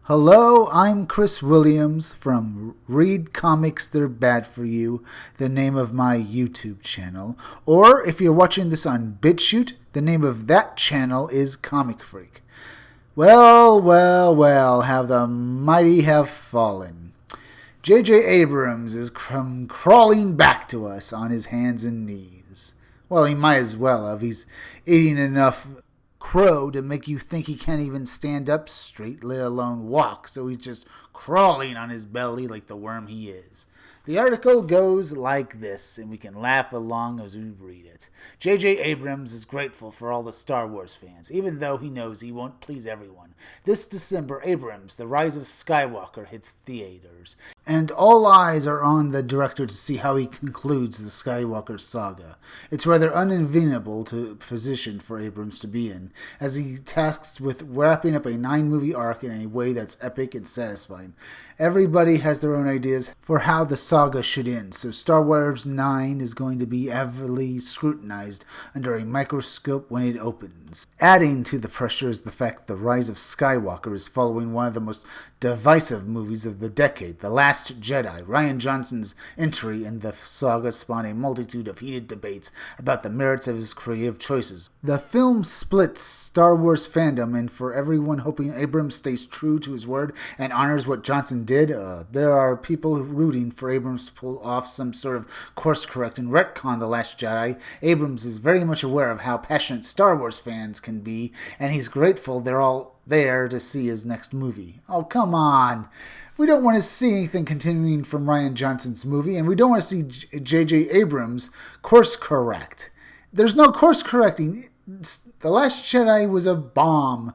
Hello, I'm Chris Williams from Read Comics They're Bad For You, the name of my YouTube channel. Or if you're watching this on BitChute, the name of that channel is Comic Freak. Well, how the mighty have fallen. J Abrams is crawling back to us on his hands and knees. Well, he might as well have. He's eating enough crow to make you think he can't even stand up straight, let alone walk, so he's just crawling on his belly like the worm he is. The article goes like this, and we can laugh along as we read it. J Abrams is grateful for all the Star Wars fans, even though he knows he won't please everyone. This December, Abrams, The Rise of Skywalker hits theaters, and all eyes are on the director to see how he concludes the Skywalker saga. It's rather unenviable position for Abrams to be in, as he tasks with wrapping up a 9-movie arc in a way that's epic and satisfying. Everybody has their own ideas for how the saga should end, so Star Wars 9 is going to be heavily scrutinized under a microscope when it opens. Adding to the pressure is the fact The Rise of Skywalker is following one of the most divisive movies of the decade, The Last Jedi. Rian Johnson's entry in the saga spawned a multitude of heated debates about the merits of his creative choices. The film splits Star Wars fandom, and for everyone hoping Abrams stays true to his word and honors what Johnson did, there are people rooting for Abrams to pull off some sort of course correct and retcon The Last Jedi. Abrams is very much aware of how passionate Star Wars fans can be, and he's grateful they're all there to see his next movie. Oh, come on. We don't want to see anything continuing from Rian Johnson's movie, and we don't want to see J Abrams course correct. There's no course correcting. The Last Jedi was a bomb,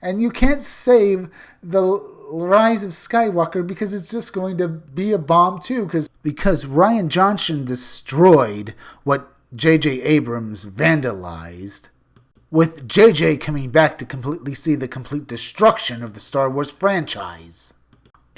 and you can't save The Rise of Skywalker because it's just going to be a bomb too, because Rian Johnson destroyed what J Abrams vandalized, with JJ coming back to completely see the complete destruction of the Star Wars franchise.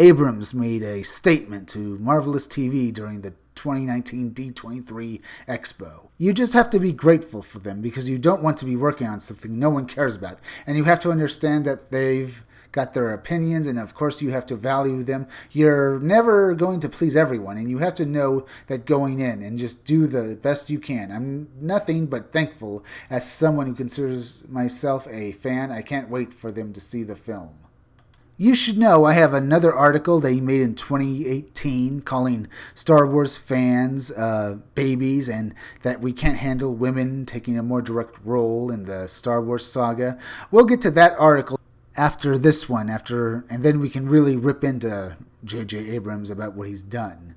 Abrams made a statement to Marvelous TV during the 2019 D23 Expo. You just have to be grateful for them because you don't want to be working on something no one cares about. And you have to understand that they've got their opinions, and of course you have to value them. You're never going to please everyone, and you have to know that going in and just do the best you can. I'm nothing but thankful as someone who considers myself a fan. I can't wait for them to see the film. You should know I have another article that he made in 2018 calling Star Wars fans babies, and that we can't handle women taking a more direct role in the Star Wars saga. We'll get to that article after this one, and then we can really rip into J Abrams about what he's done.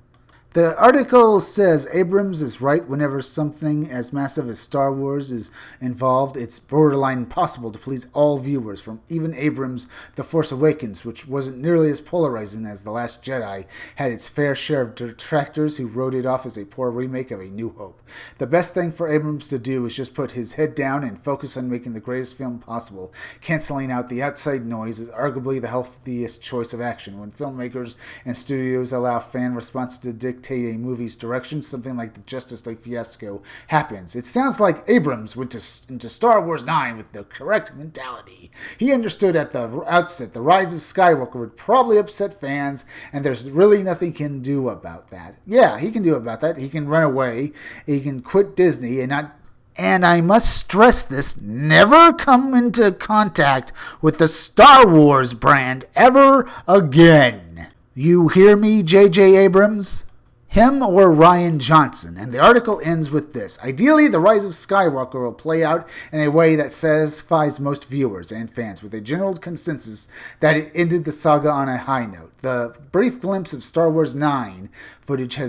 The article says Abrams is right whenever something as massive as Star Wars is involved. It's borderline impossible to please all viewers, from even Abrams' The Force Awakens, which wasn't nearly as polarizing as The Last Jedi, had its fair share of detractors who wrote it off as a poor remake of A New Hope. The best thing for Abrams to do is just put his head down and focus on making the greatest film possible. Canceling out the outside noise is arguably the healthiest choice of action. When filmmakers and studios allow fan response to dictate a movie's direction, something like the Justice League fiasco happens. It sounds like Abrams went into Star Wars 9 with the correct mentality. He understood at the outset The Rise of Skywalker would probably upset fans, and there's really nothing he can do about that. Yeah, he can do about that. He can run away. He can quit Disney and I must stress this, never come into contact with the Star Wars brand ever again. You hear me, J Abrams? Him or Rian Johnson. And the article ends with this. Ideally, The Rise of Skywalker will play out in a way that satisfies most viewers and fans, with a general consensus that it ended the saga on a high note. The brief glimpse of Star Wars 9 footage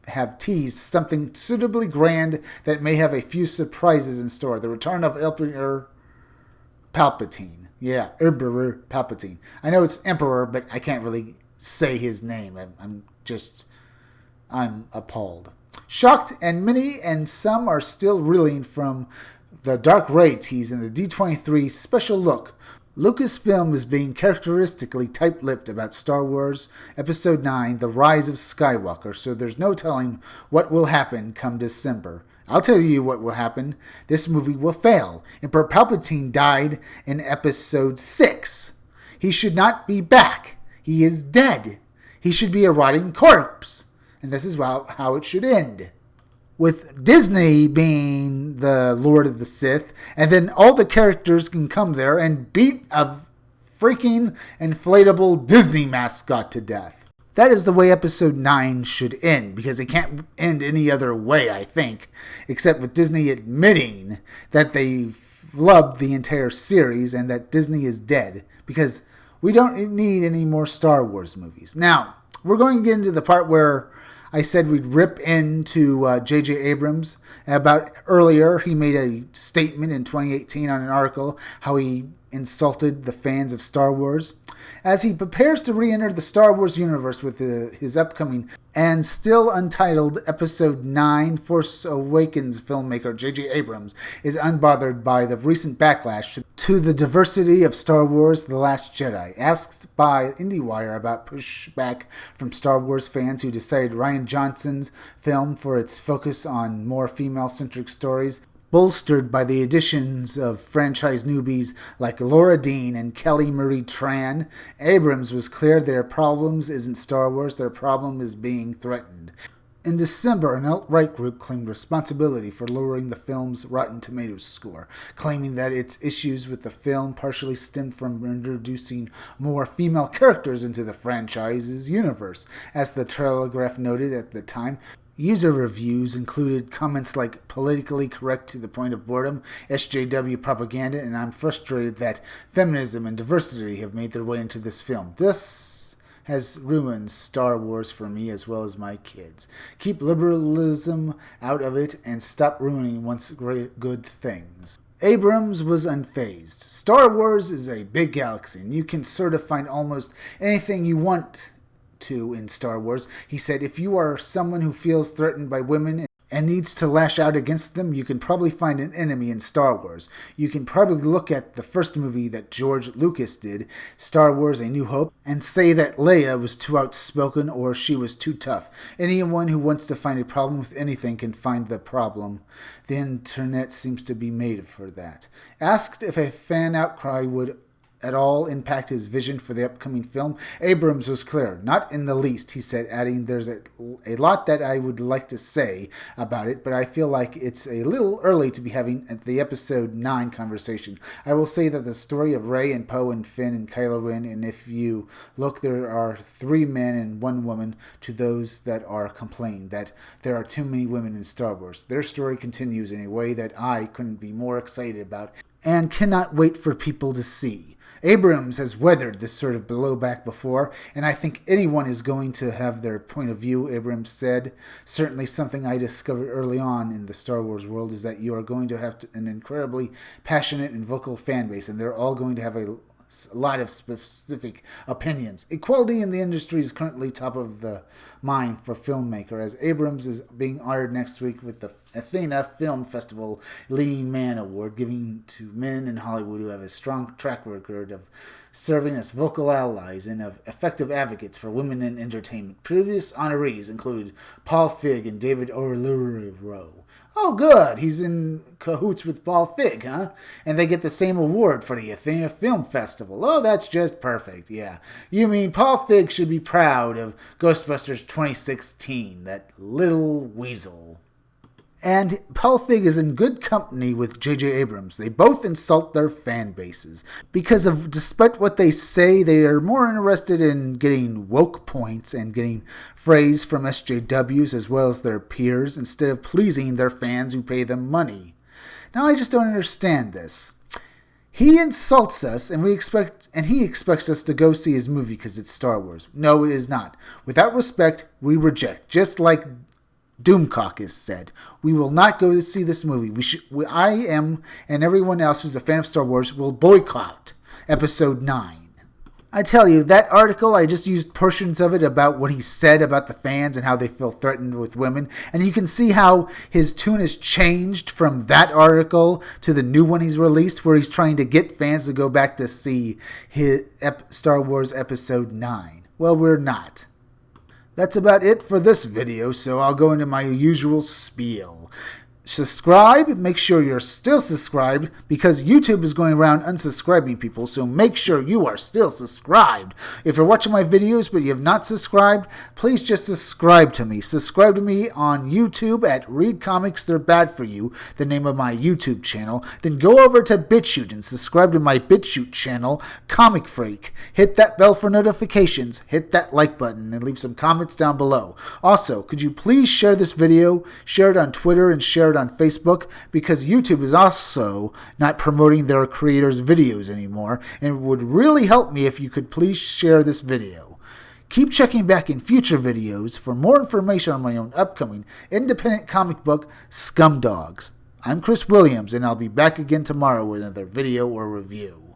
have teased something suitably grand that may have a few surprises in store. The return of Emperor Palpatine. Yeah, Emperor Palpatine. I know it's Emperor, but I can't really say his name. I'm appalled. Shocked, and many and some are still reeling from the Dark Ray tease in the D23 special look. Lucasfilm is being characteristically tight-lipped about Star Wars Episode 9, The Rise of Skywalker, so there's no telling what will happen come December. I'll tell you what will happen. This movie will fail. Emperor Palpatine died in Episode 6. He should not be back. He is dead. He should be a rotting corpse. And this is how it should end. With Disney being the Lord of the Sith, and then all the characters can come there and beat a freaking inflatable Disney mascot to death. That is the way episode 9 should end, because it can't end any other way, I think, except with Disney admitting that they loved the entire series and that Disney is dead, because we don't need any more Star Wars movies. Now, we're going to get into the part where I said we'd rip into J Abrams. About earlier, he made a statement in 2018 on an article how he insulted the fans of Star Wars. As he prepares to re-enter the Star Wars universe with his upcoming and still untitled Episode 9, Force Awakens filmmaker J Abrams is unbothered by the recent backlash to the diversity of Star Wars The Last Jedi. Asked by IndieWire about pushback from Star Wars fans who decided Rian Johnson's film for its focus on more female-centric stories, bolstered by the additions of franchise newbies like Laura Dean and Kelly Marie Tran, Abrams was clear their problems isn't Star Wars, their problem is being threatened. In December, an alt-right group claimed responsibility for lowering the film's Rotten Tomatoes score, claiming that its issues with the film partially stemmed from introducing more female characters into the franchise's universe. As the Telegraph noted at the time, user reviews included comments like politically correct to the point of boredom, SJW propaganda, and I'm frustrated that feminism and diversity have made their way into this film. This has ruined Star Wars for me as well as my kids. Keep liberalism out of it and stop ruining once great good things. Abrams was unfazed. Star Wars is a big galaxy, and you can sort of find almost anything you want to in Star Wars. He said, if you are someone who feels threatened by women and needs to lash out against them, you can probably find an enemy in Star Wars. You can probably look at the first movie that George Lucas did, Star Wars A New Hope, and say that Leia was too outspoken or she was too tough. Anyone who wants to find a problem with anything can find the problem. The internet seems to be made for that. Asked if a fan outcry would at all impact his vision for the upcoming film, Abrams was clear. Not in the least, he said, adding, there's a lot that I would like to say about it, but I feel like it's a little early to be having the episode 9 conversation. I will say that the story of Rey and Poe and Finn and Kylo-Ren, and if you look, there are 3 men and 1 woman to those that are complaining that there are too many women in Star Wars. Their story continues in a way that I couldn't be more excited about and cannot wait for people to see. Abrams has weathered this sort of blowback before, and I think anyone is going to have their point of view, Abrams said. Certainly something I discovered early on in the Star Wars world is that you are going to have an incredibly passionate and vocal fan base, and they're all going to have a lot of specific opinions. Equality in the industry is currently top of the mind for filmmaker, as Abrams is being honored next week with the Athena Film Festival Leading Man Award, giving to men in Hollywood who have a strong track record of serving as vocal allies and of effective advocates for women in entertainment. Previous honorees included Paul Feig and David Oyelowo. Oh, good. He's in cahoots with Paul Feig, huh? And they get the same award for the Athena Film Festival. Oh, that's just perfect, yeah. You mean Paul Feig should be proud of Ghostbusters 2016, that little weasel. And Paul Feig is in good company with J Abrams. They both insult their fan bases because of, despite what they say, they are more interested in getting woke points and getting praise from SJWs as well as their peers instead of pleasing their fans who pay them money. Now I just don't understand this. He insults us and he expects us to go see his movie because it's Star Wars. No, it is not. Without respect, we reject. Just like Doomcock has said, we will not go to see this movie. I am, and everyone else who's a fan of Star Wars, will boycott Episode 9. I tell you, that article, I just used portions of it about what he said about the fans and how they feel threatened with women. And you can see how his tune has changed from that article to the new one he's released, where he's trying to get fans to go back to see his Star Wars Episode 9. Well, we're not. That's about it for this video, so I'll go into my usual spiel. Subscribe. Make sure you're still subscribed because YouTube is going around unsubscribing people, so make sure you are still subscribed. If you're watching my videos but you have not subscribed, please just subscribe to me. Subscribe to me on YouTube at Read Comics They're Bad For You, the name of my YouTube channel. Then go over to BitChute and subscribe to my BitChute channel, Comic Freak. Hit that bell for notifications, hit that like button, and leave some comments down below. Also, could you please share this video, share it on Twitter, and share it on Facebook, because YouTube is also not promoting their creators' videos anymore, and it would really help me if you could please share this video. Keep checking back in future videos for more information on my own upcoming independent comic book, Scumdogs. I'm Chris Williams, and I'll be back again tomorrow with another video or review.